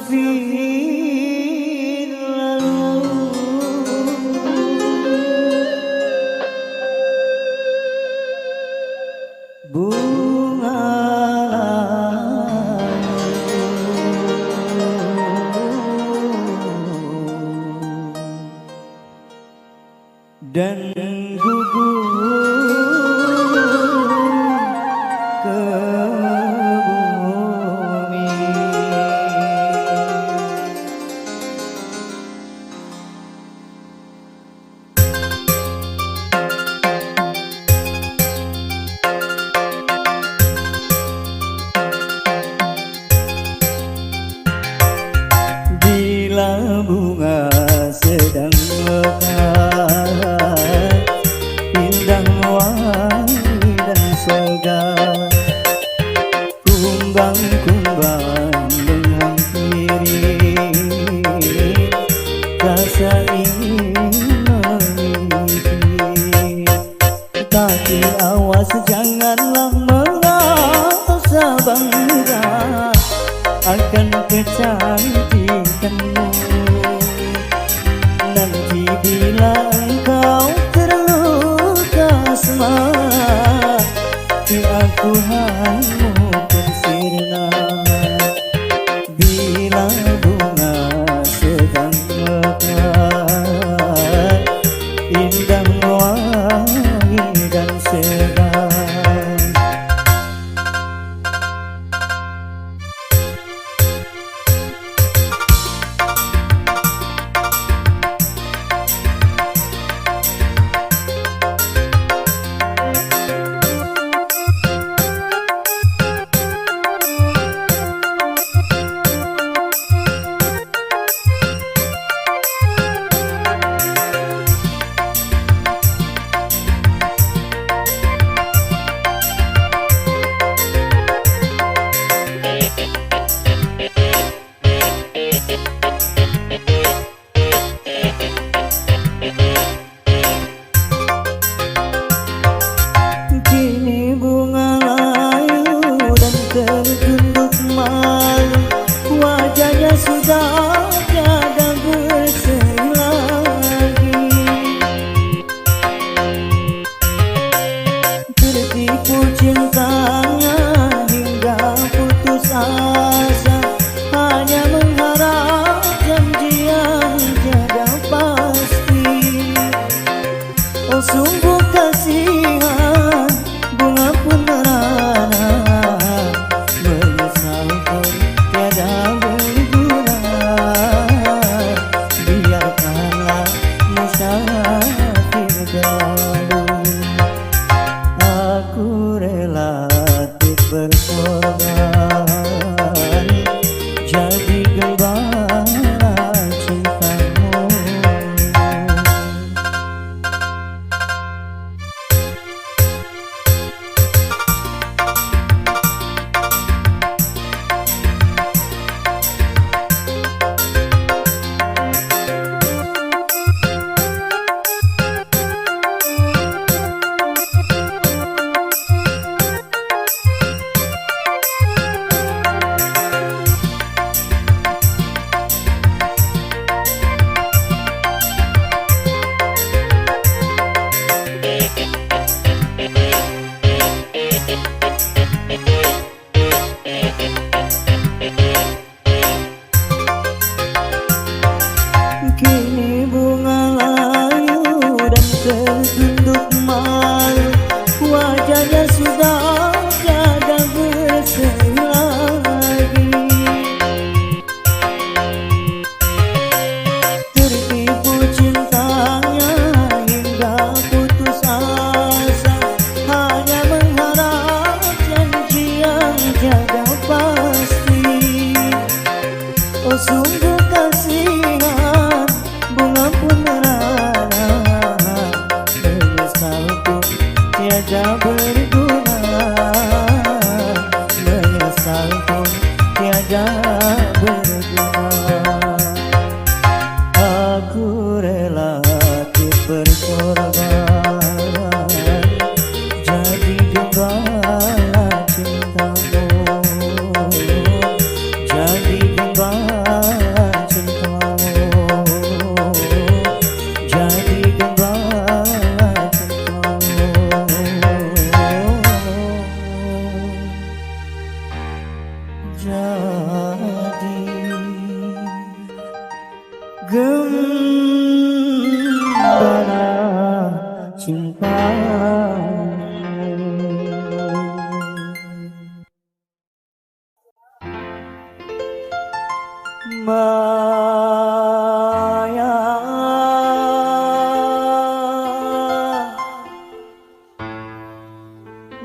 musafir lalu, bunga dan gugur ke bumi. Bila bunga sedang mekar, indah wangi dan segar, kumbang-kumbang menghampiri, rasa ingin memiliki. Tapi awas janganlah merasa bangga akan kecantikanmu. Nanti bila engkau terluka semangat, aku hanya pun sirna. Bila bunga sedang mekar, indah wangi dan segar, tertunduk malu, wajahnya sudah tiada berseri lagi. Tertipu cintanya hingga putus asa, hanya mengharap janji yang tiada pasti. Oh sungguh kasihan, bunga pun merana, menyesal pun tiada berguna. Biarkanlah musafir galuh, aku rela berkorban jadi gembala cintamu.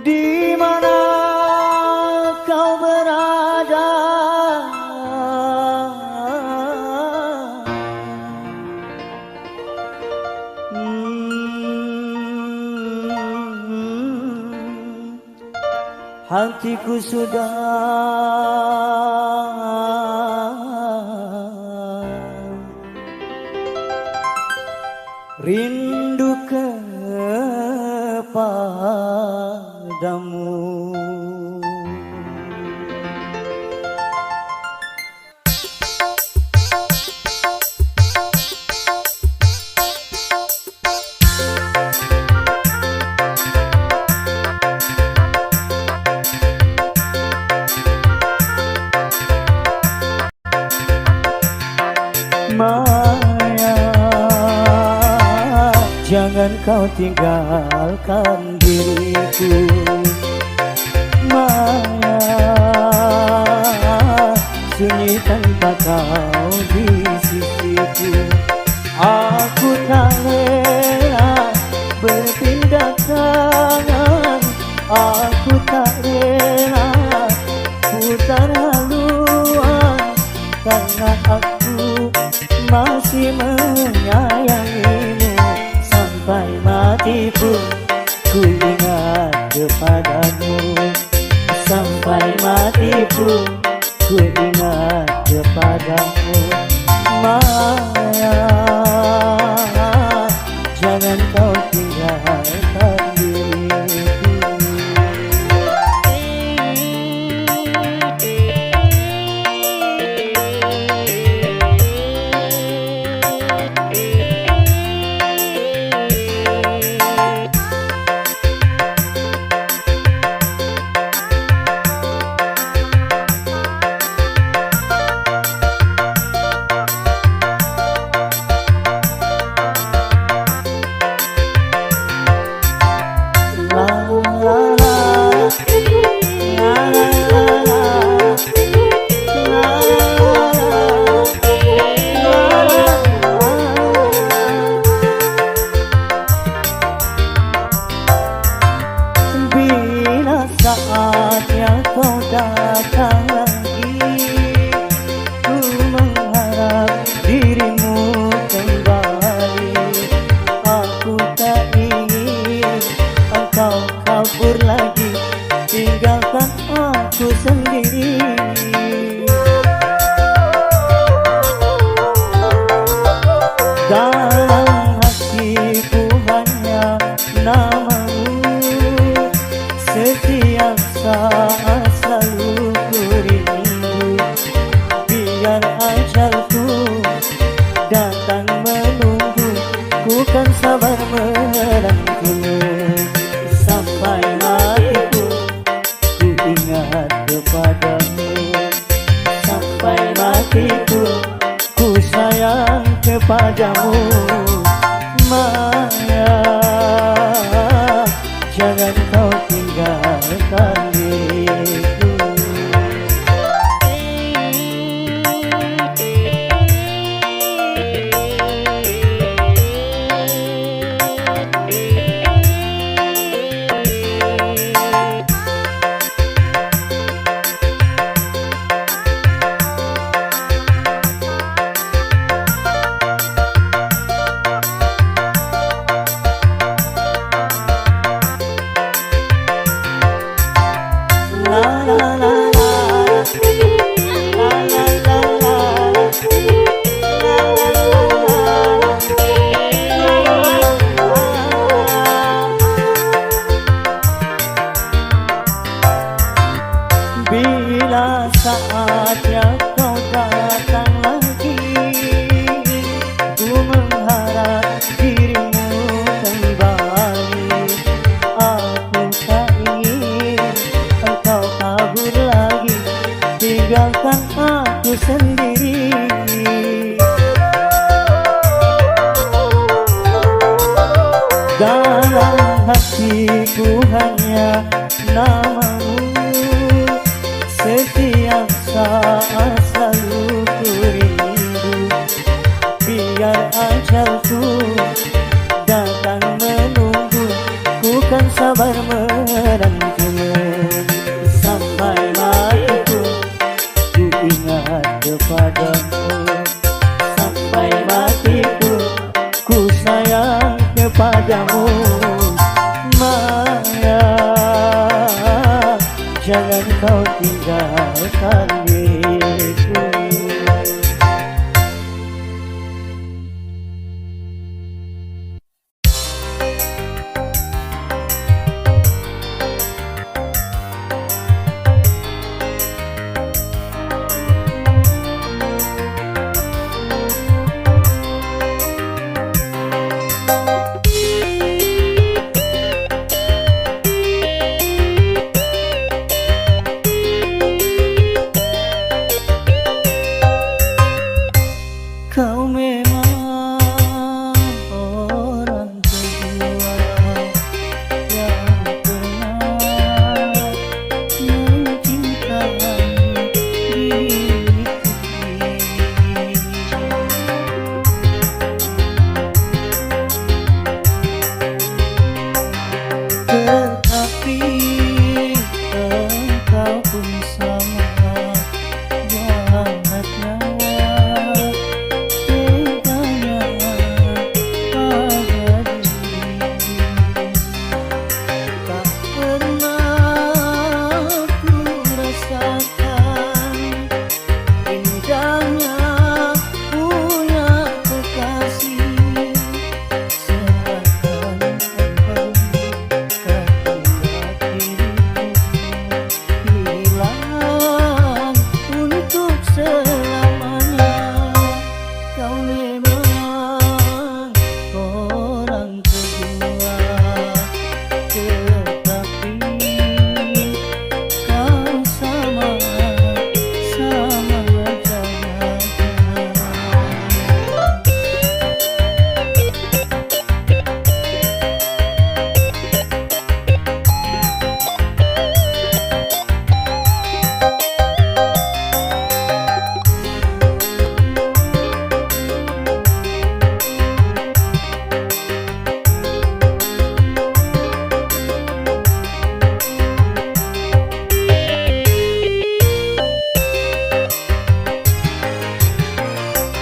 Di mana kau berada, hatiku sudah rindu kepadamu. Maya, jangan kau tinggalkan diriku. Maya, sunyi tanpa kau di sisiku. Aku tak rela berpindah tangan, aku tak rela putar haluan, karena aku masih menyayangimu. Sampai mati pun ku ingat kepadamu. Sampai mati pun ku ingat kepadamu. Maya, jangan kau tinggalkan diriku. Bila saatnya kau datang lagi, ku mengharap dirimu kembali. Aku tak ingin engkau kabur lagi, tinggalkan aku sendiri. Dalam hatiku hanya namamu, setiap saat selalu ku rindu. Biar ajalku datang menunggu, ku kan sabar menantimu. Sampai matiku ku ingat kepadamu. Sampai matiku ku sayang kepadamu. Maya, jangan kau tinggalkan diriku. La la la la, la la la la, bila saatnya kau datang lagi, ku mengharap dirimu kembali. Aku tak ingin engkau kabur lagi, tinggalkan aku sendiri. Dalam hatiku hanya namamu, setiap saat selalu ku rindu. Biar ajalku datang menunggu, ku kan sabar menanti. tinggalkan diriku. Kau memang orang kedua yang pernah mencintai diriku. Tetapi engkau pun sama jahatnya.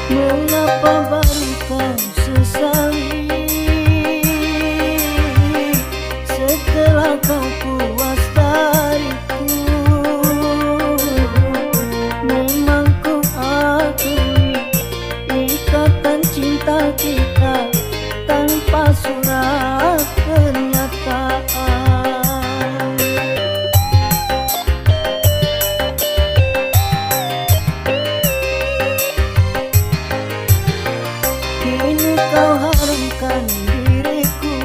Mengapa baru kau sesali setelah kau puas dariku? Memang ku akui ikatan cinta kita tanpa surat pernyataan. Kini kau harumkan diriku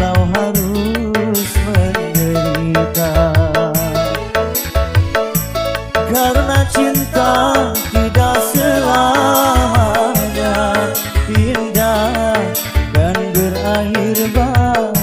walau harus menderita. Karena cinta tidak selamanya indah dan berakhir bahagia.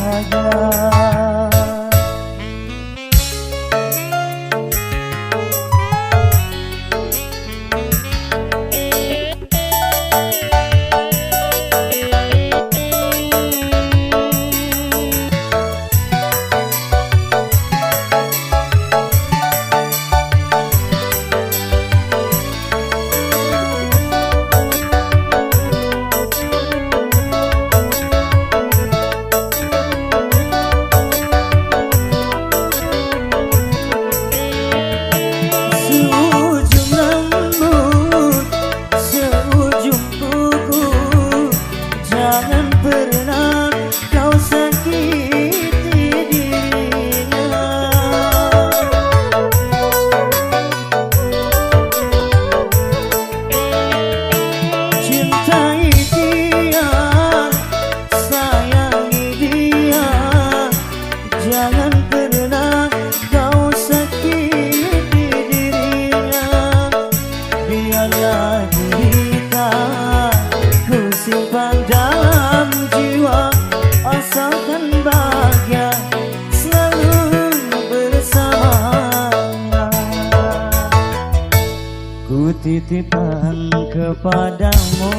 Titipkan kepadamu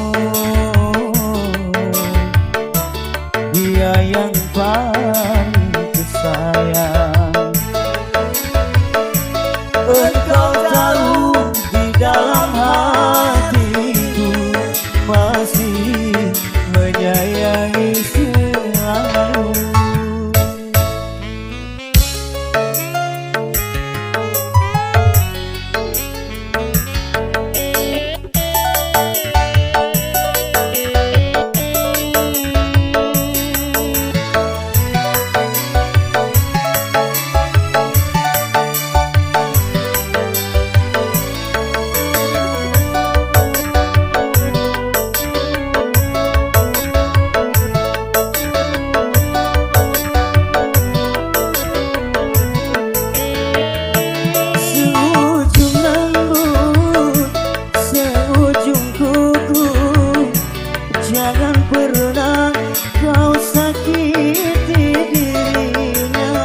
dia yang paling tersayang. Engkau tahu di dalam hatiku masih menyayangi selalu. Jangan pernah kau sakiti dirinya.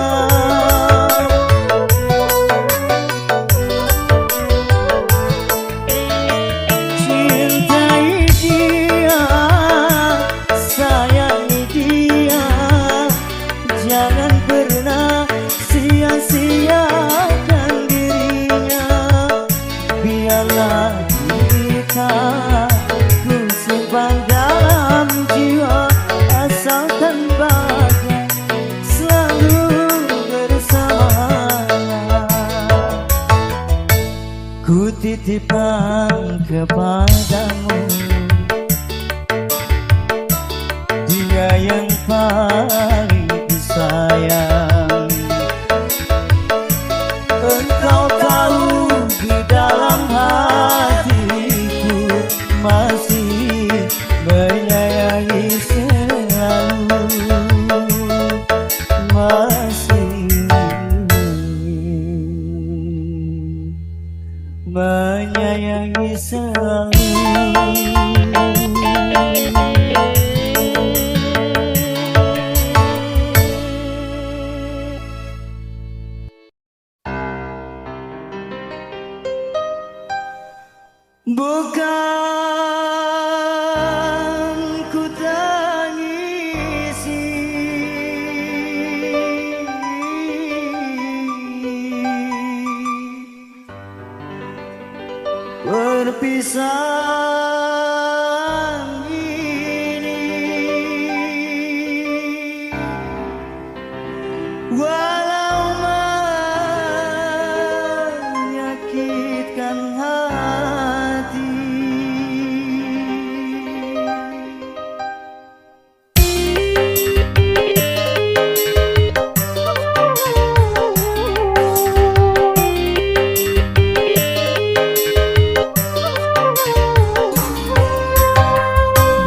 Cintai dia, sayangi dia, jangan pernah sia-siakan dirinya. Biarlah kita simpan dalam jiwa, asalkan bahagia selalu bersamanya. Ku titipkan kepadamu dia yang paling disayang. Engkau tahu di dalam hatiku masih menyayangi selalu, masih menyayangi selalu. Bukan ku tangisi perpisahan ini, walau menyakitkan hati.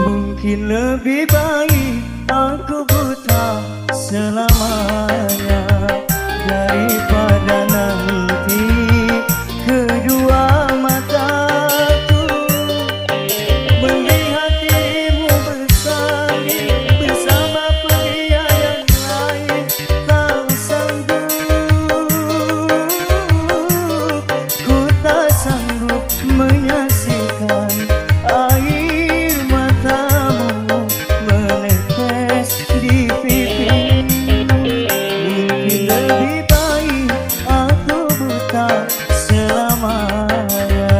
Mungkin lebih baik aku buta selamanya. Daripada nanti kedua mataku melihat dirimu bersanding bersama pria yang lain, tak sanggup, ku tak sanggup menyaksikan air matamu menetes di pipi. Mungkin lebih baik aku buta selamanya.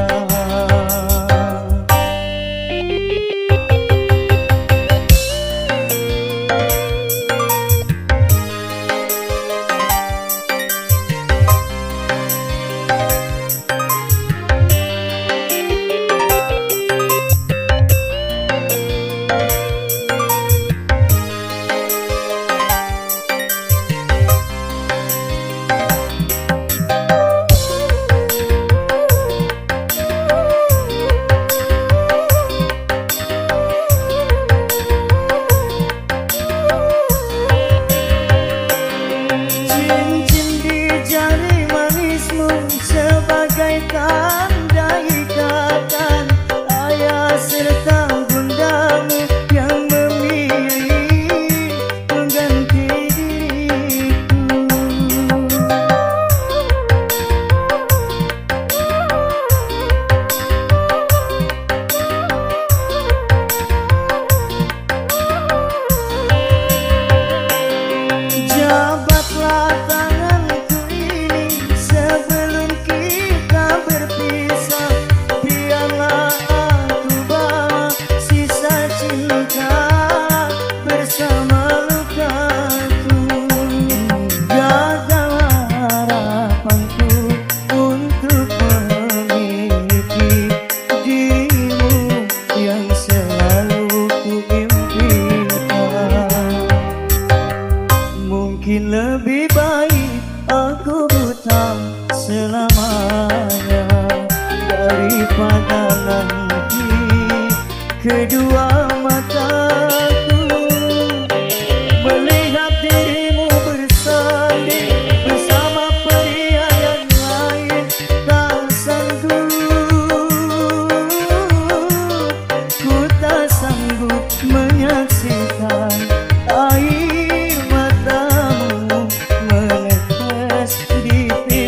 Sebagai tanda ikatan ayah serta bundamu yang memilih pengganti diriku. Jabatlah tanganku ini sebelum kita berpisah. Biarlah aku bawa sisa cinta bersama lukaku. Gagal harapanku untuk memiliki dirimu yang selalu ku impikan. Mungkin lebih baik aku buta selamanya daripada nanti kedua mataku melihat dirimu bersanding bersama pria yang lain, tak sanggup, ku tak sanggup menyaksikan air matamu menetes di pipi.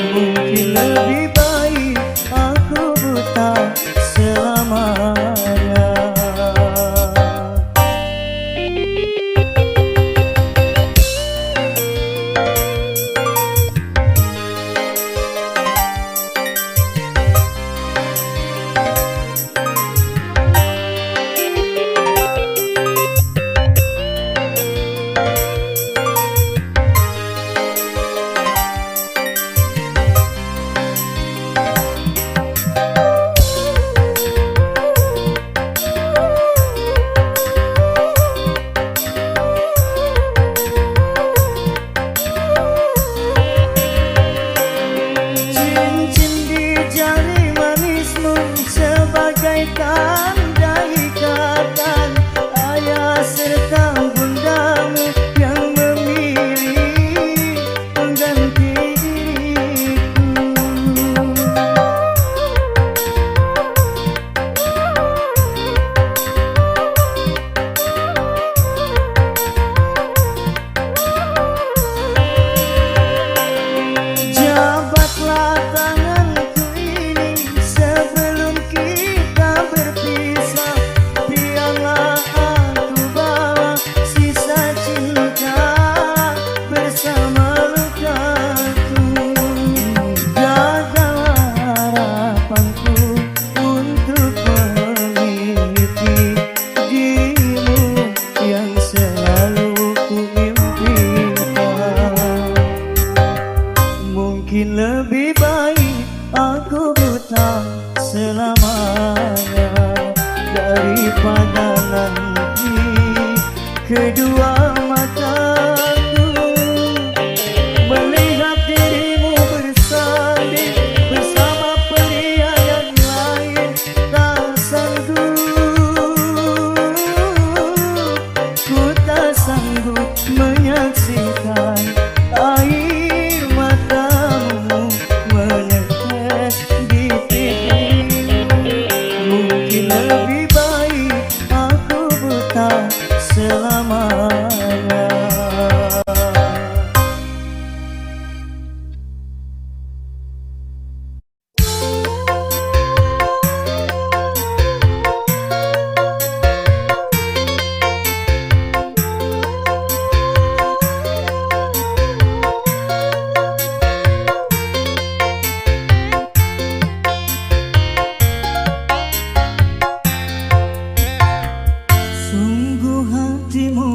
Mungkin lebih baik aku buta selamanya. Sebagai tanda ikatan ayah serta bundamu yang memilih pengganti diriku. Jabatlah tanganku ini sebelum kita berpisah. Biarlah aku bawa sisa cinta bersama lukaku. Gagal harapanku untuk memiliki dirimu yang selalu ku impikan. Mungkin lebih baik aku buta selamanya daripada nanti kedua mataku melihat dirimu bersanding bersama pria yang lain, tak sanggup, ku tak sanggup mana. Sungguh hatimu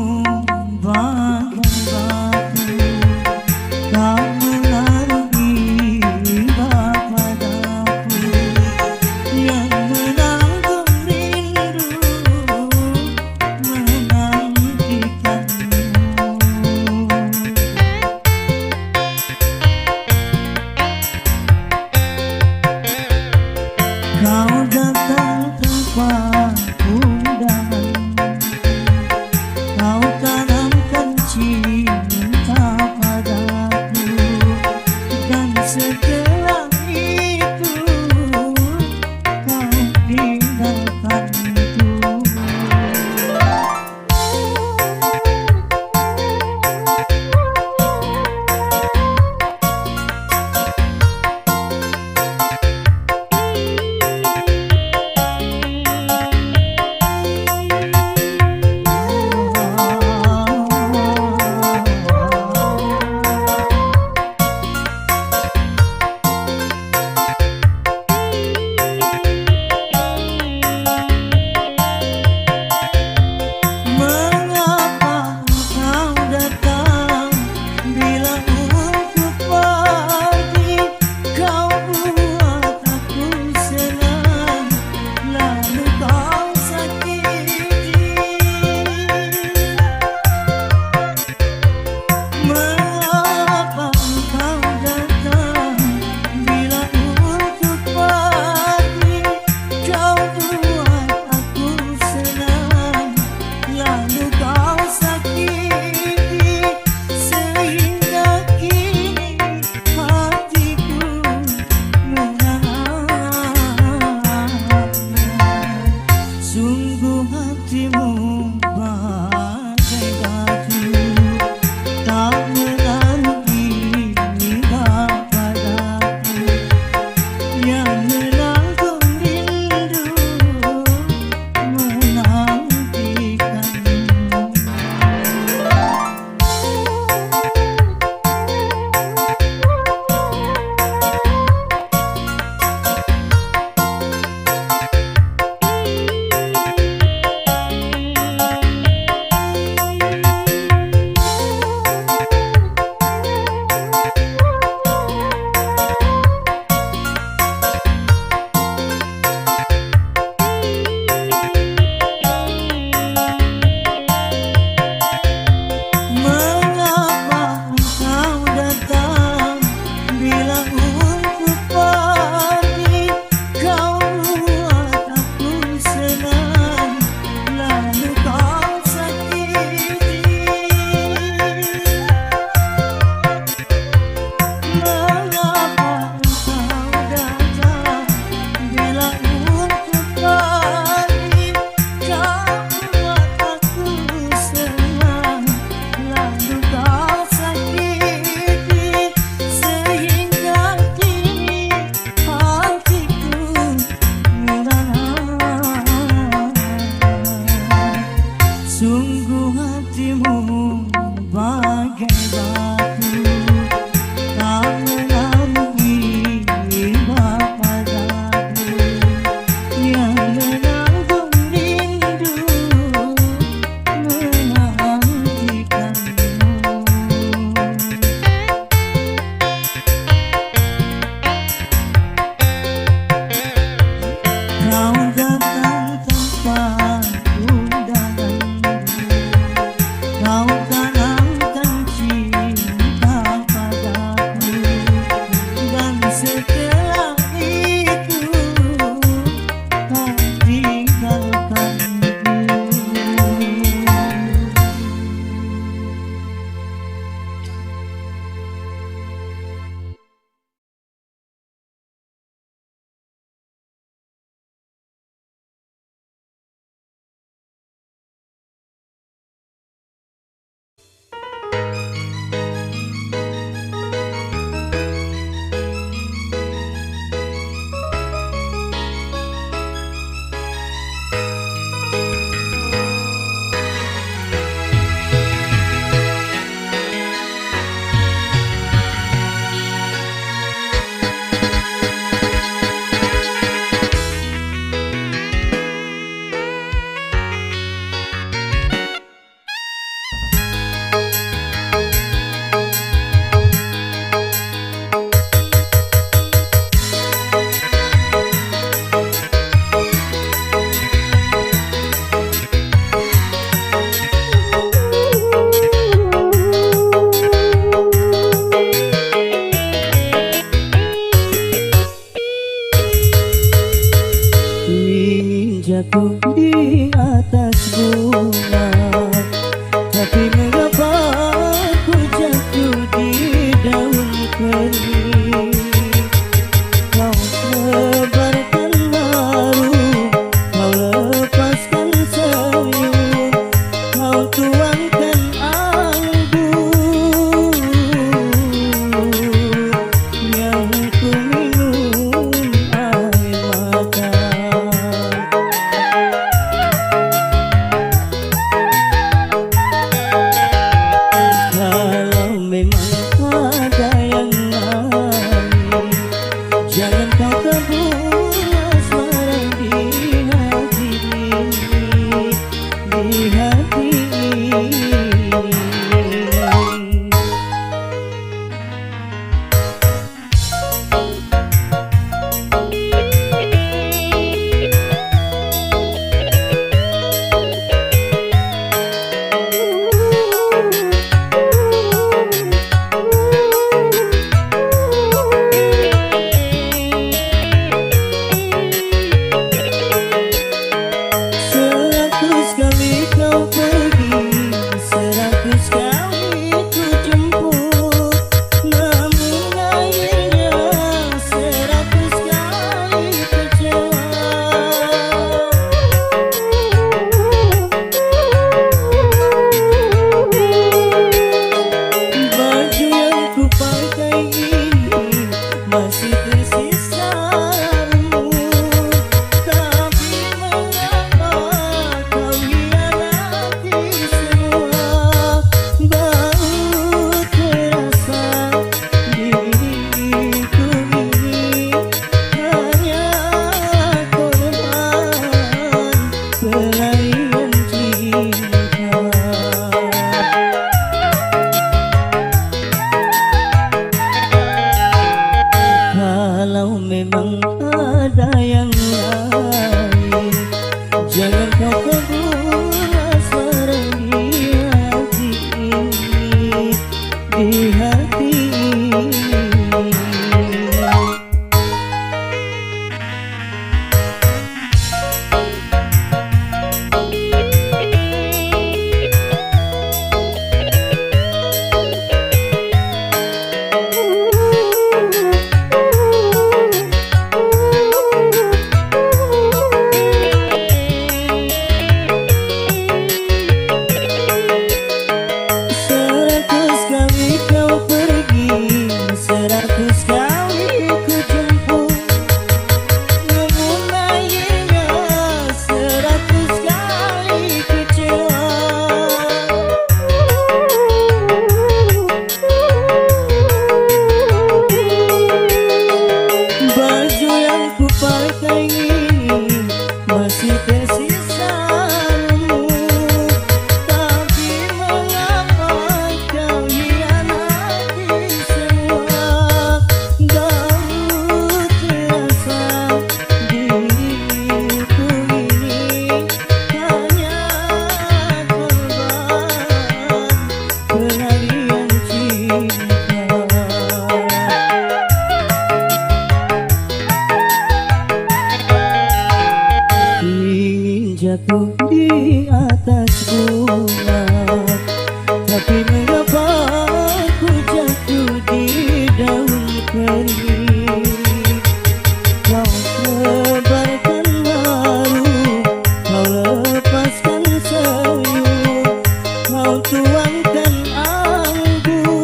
tuangkan anggur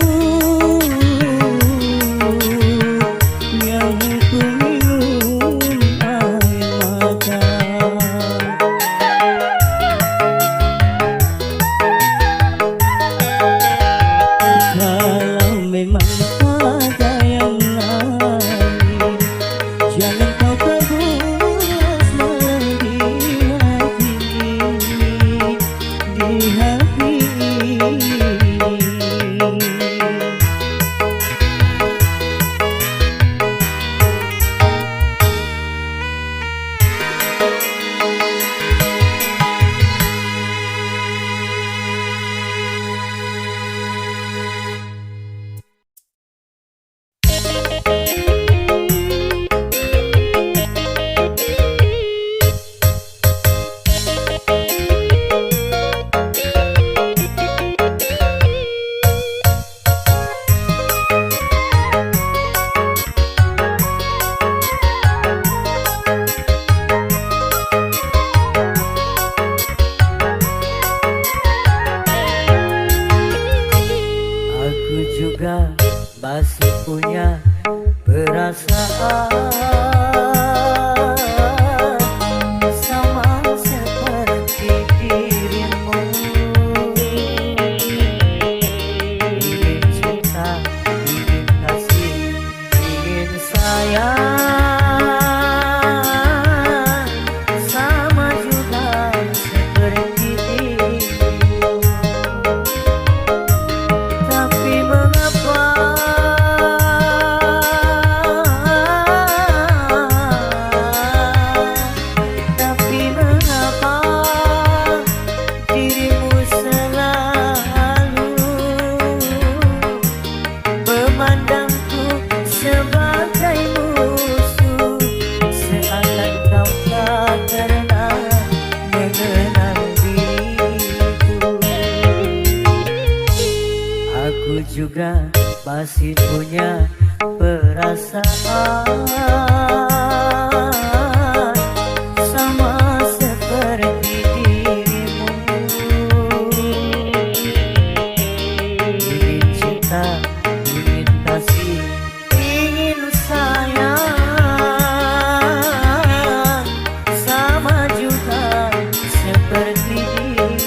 yang ku minum air mata. Kalau memang ada yang lain, jangan kau perbuat sedih di hati. Aku juga masih punya perasaan sama seperti dirimu. Ingin cinta, ingin kasih, ingin sayang, sama juga seperti dirimu. Tapi mengapa dirimu selalu memandangku sebagai musuh, seakan kau tak pernah mengenal diriku. Aku juga masih punya perasaan sama seperti dirimu. Ingin cinta, ingin kasih, ingin sayang, sama juga seperti dirimu.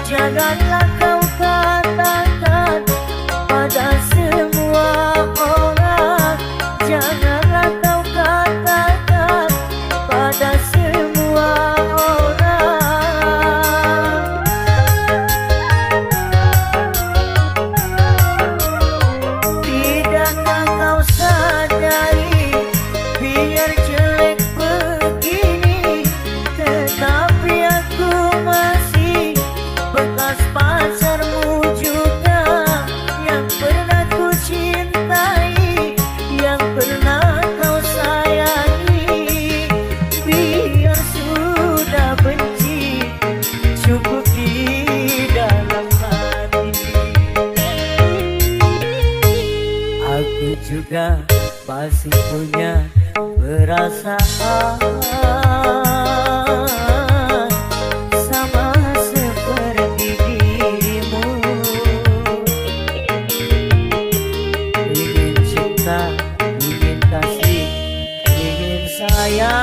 Janganlah kau katakan pada semua orang, janganlah kau katakan pada semua orang. Tidakkah kau sadari, biar jelek begini, tetapi aku masih bekas pacarmu juga, yang pernah ku cintai, yang pernah kau sayangi. Biar sudah benci, cukup di dalam hati. Aku juga masih punya perasaan sama seperti dirimu. Ingin cinta, ingin kasih, ingin sayang,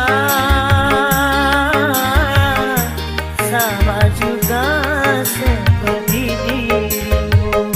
sama juga seperti dirimu.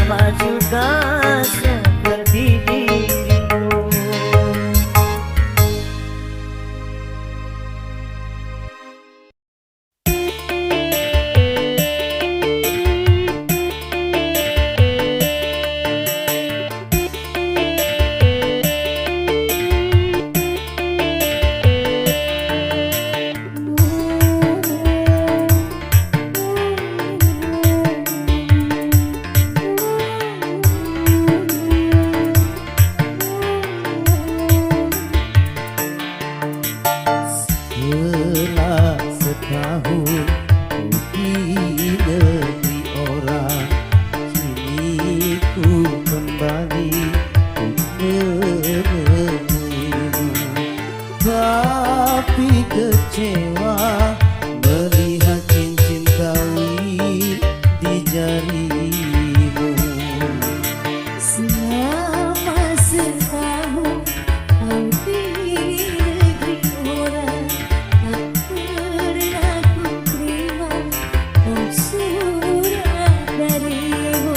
siapa juga seperti dirimu. Setelah setahun ku di negeri orang, kini ku kembali menemuimu. Tapi kecewa melihat cincin kawin di jarimu. Selama setahun kau di negeri orang, tak pernah ku terima surat darimu.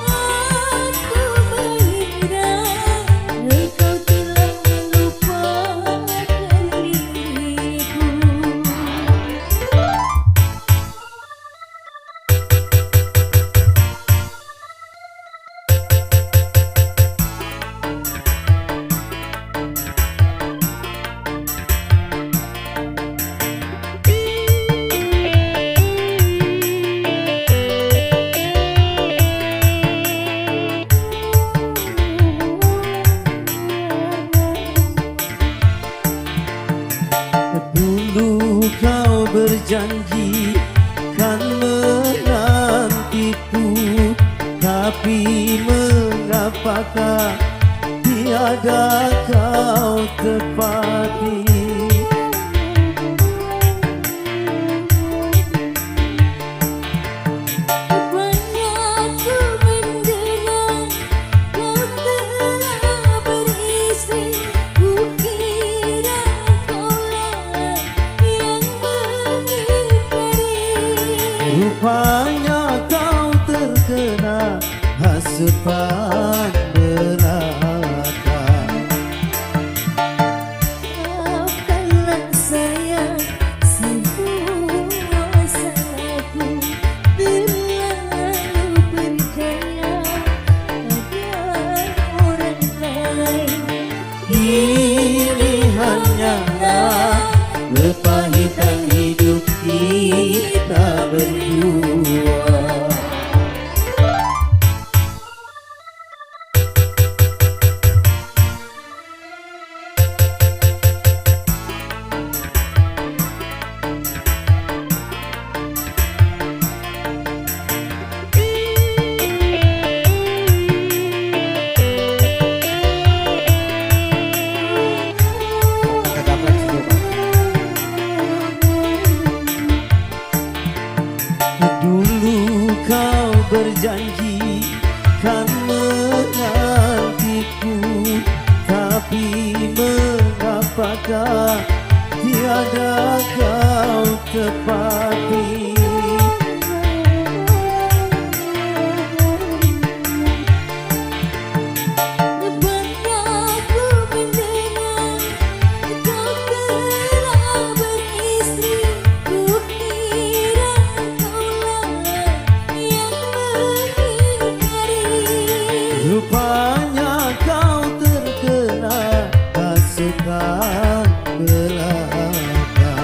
Aku mengira engkau telah melupakan diriku. Dulu kau berjanji kan menantiku, tapi mengapakah tiada kau tepati? Banyak ku mendengar kau telah beristri, ku kira kaulah yang mengingkari. Rupanya kau terkena hasutan belaka. Maafkanlah sayang, semua salahku terlalu percaya pada orang lain. Ini hanyalah kepahitan hidup kita berdua. Dulu kau berjanji kan menantiku, tapi mengapakah tiada kau tepati? Banyak ku mendengar kau telah beristri, ku kira kaulah yang mengingkari. Rupanya kau terkena hasutan belaka.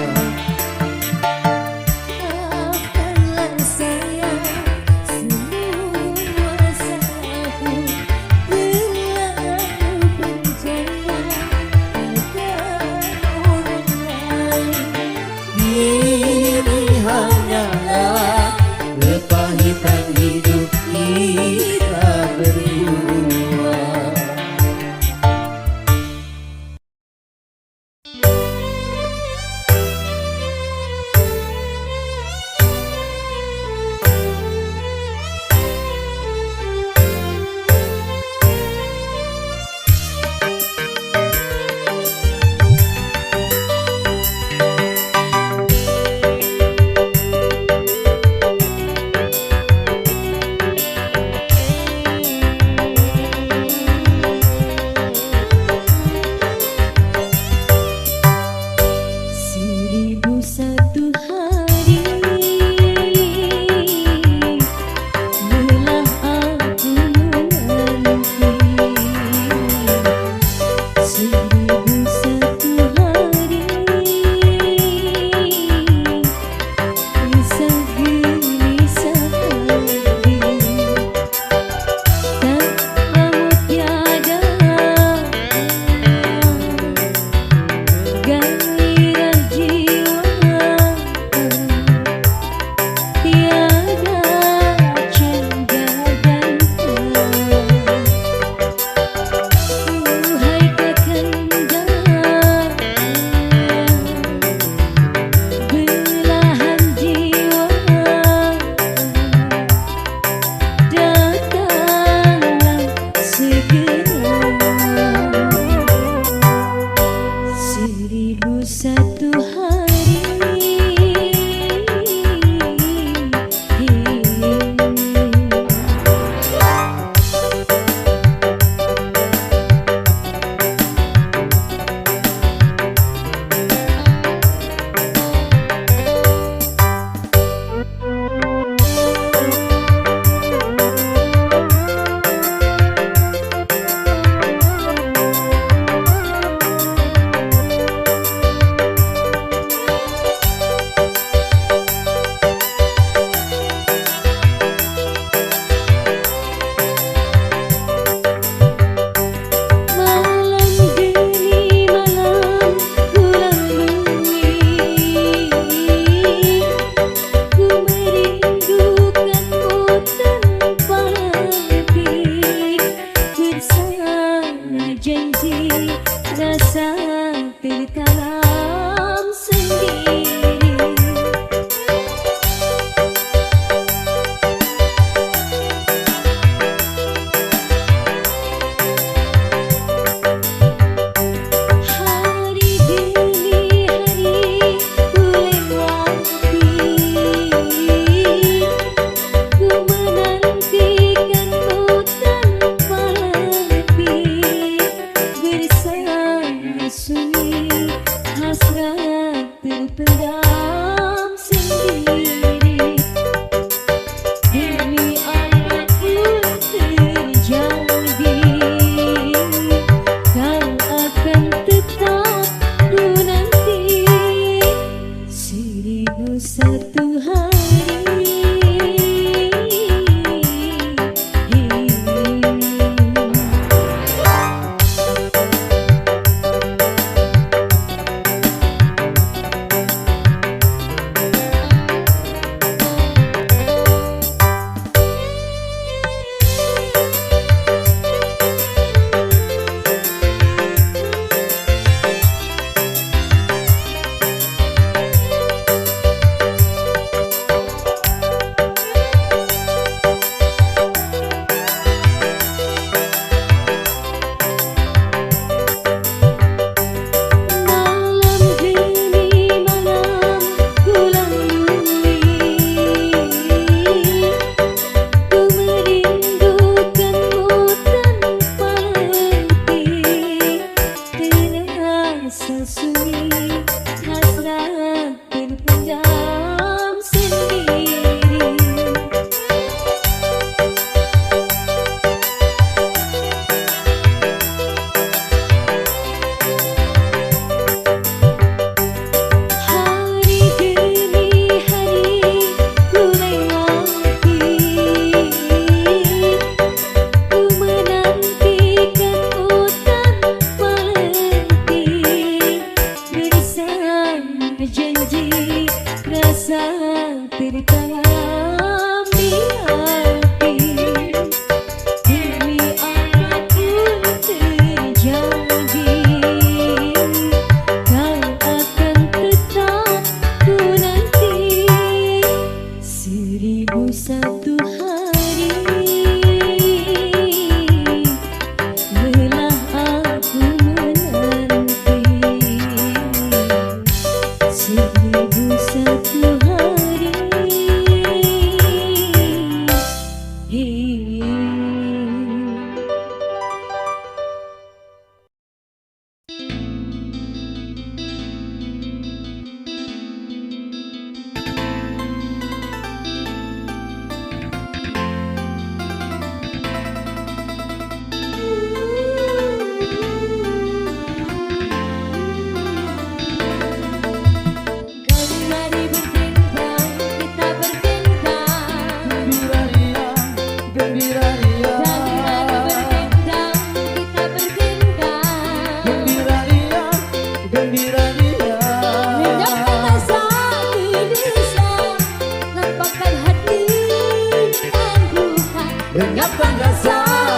lenyapkan rasa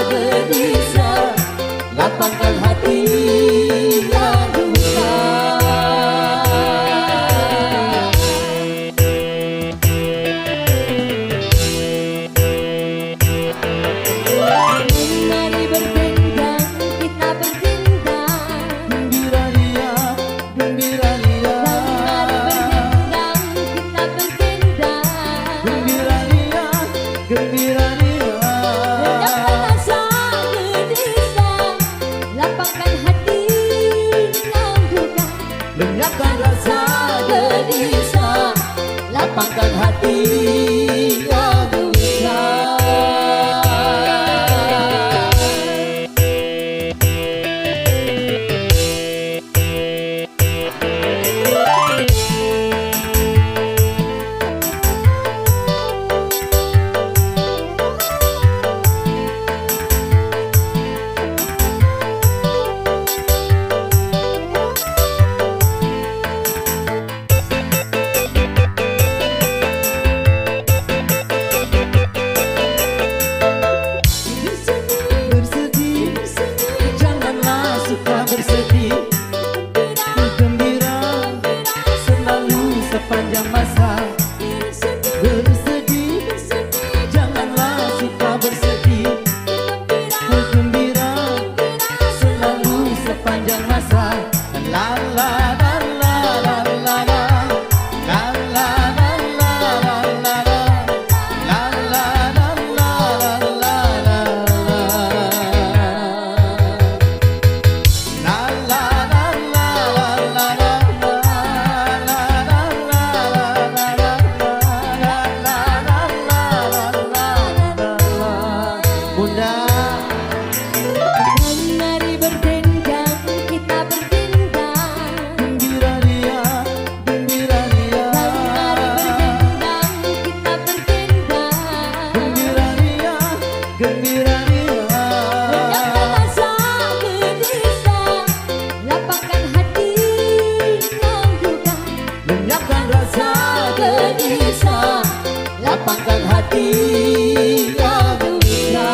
gelisah, lapangkan hati yang duka. Mari berdendang, kita berdendang. Gembira ria, gembira ria. Mari berdendang, kita berdendang. Gembira ria, gembira ria. Lenyapkan rasa gelisah, lapangkan hati yang duka. Lenyapkan rasa gelisah, lapangkan hati yang duka. Bersedih, janganlah suka bersedih. Gembira, selalu sepanjang masa. Bersedih, janganlah suka bersedih. Gembira, selalu sepanjang masa. La la la la la la la. La la la la la la la. La la la la la la la. La la la la la la la. Bunda, Mari berdendang, kita berdendang. gembira ria, gembira ria. Mari berdendang, kita berdendang. Gembira ria, gembira ria. Lenyapkan rasa gelisah, lapangkan hati yang duka. Lenyapkan rasa gelisah, lapangkan hati yang duka.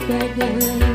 Bagai